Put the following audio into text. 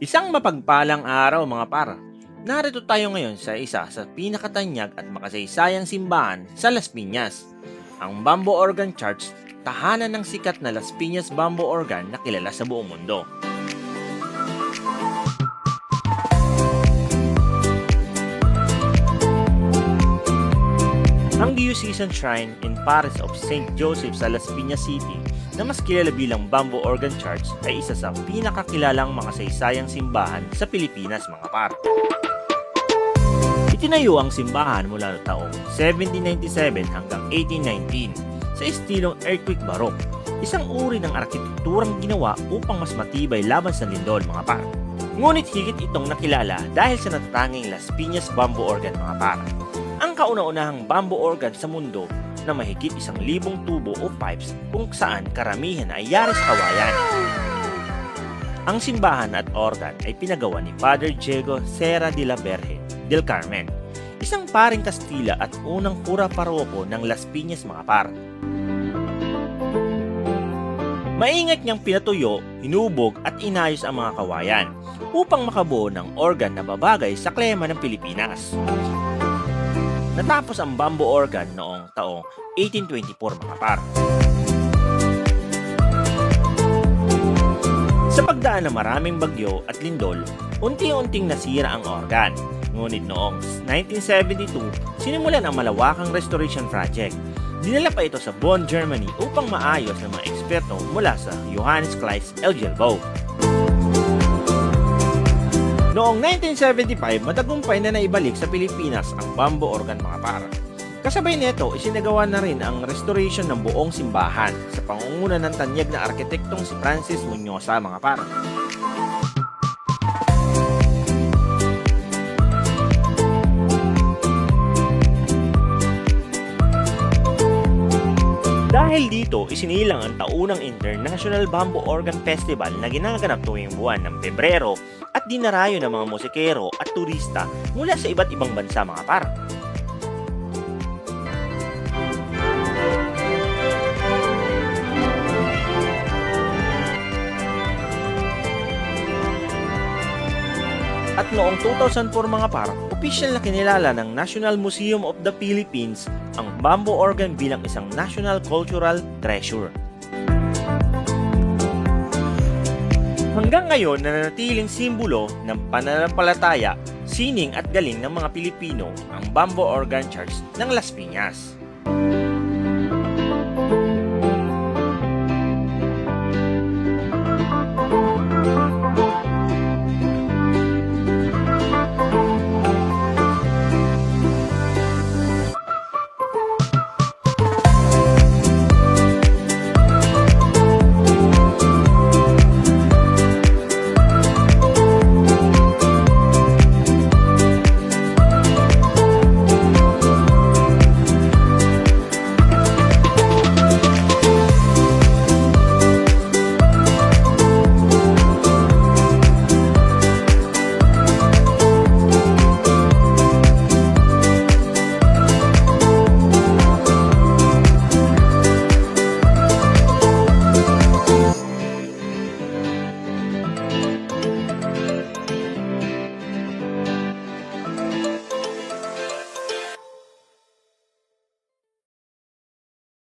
Isang mapagpalang araw mga par. Narito tayo ngayon sa isa sa pinakatanyag at makasaysayang simbahan sa Las Piñas. Ang Bamboo Organ Church, tahanan ng sikat na Las Piñas Bamboo Organ na kilala sa buong mundo. Ang Diocesan Shrine in Parish of St. Joseph sa Las Piñas City na mas kilala bilang Bamboo Organ Church ay isa sa pinakakilalang makasaysayang simbahan sa Pilipinas mga par. Itinayo ang simbahan mula noong taong 1797 hanggang 1819 sa estilong earthquake baroque, isang uri ng arkitekturang ginawa upang mas matibay laban sa lindol mga par. Ngunit higit itong nakilala dahil sa natatanging Las Piñas Bamboo Organ mga par. Ang kauna-unahang bamboo organ sa mundo na mahigit 1,000 tubo o pipes kung saan karamihan ay yari sa kawayan. Ang simbahan at organ ay pinagawa ni Father Diego Serra de la Verge del Carmen, isang paring Kastila at unang pura paroko ng Las Piñas mga par. Maingat niyang pinatuyo, hinubog at inayos ang mga kawayan upang makabuo ng organ na babagay sa klema ng Pilipinas. Natapos ang bamboo organ noong taong 1824 mga par. Sa pagdaan ng maraming bagyo at lindol, unti-unting nasira ang organ. Ngunit noong 1972, sinimulan ang malawakang restoration project. Dinala pa ito sa Bonn, Germany upang maayos ng mga eksperto mula sa Johannes Kleist Elgelbau. Noong 1975, matagumpay na naibalik sa Pilipinas ang bamboo organ mga par. Kasabay nito, isinagawa na rin ang restoration ng buong simbahan sa pangunguna ng tanyag na arkitektong si Francis Muñoza mga par. Dahil dito, isinilang ang taunang International Bamboo Organ Festival na ginaganap tuwing buwan ng Pebrero at dinarayo ng mga musikero at turista mula sa iba't ibang bansa mga par. At noong 2004 mga par, opisyal na kinilala ng National Museum of the Philippines ang bamboo organ bilang isang national cultural treasure. Hanggang ngayon, nananatiling simbolo ng pananampalataya, sining at galing ng mga Pilipino ang Bamboo Organ Church ng Las Piñas.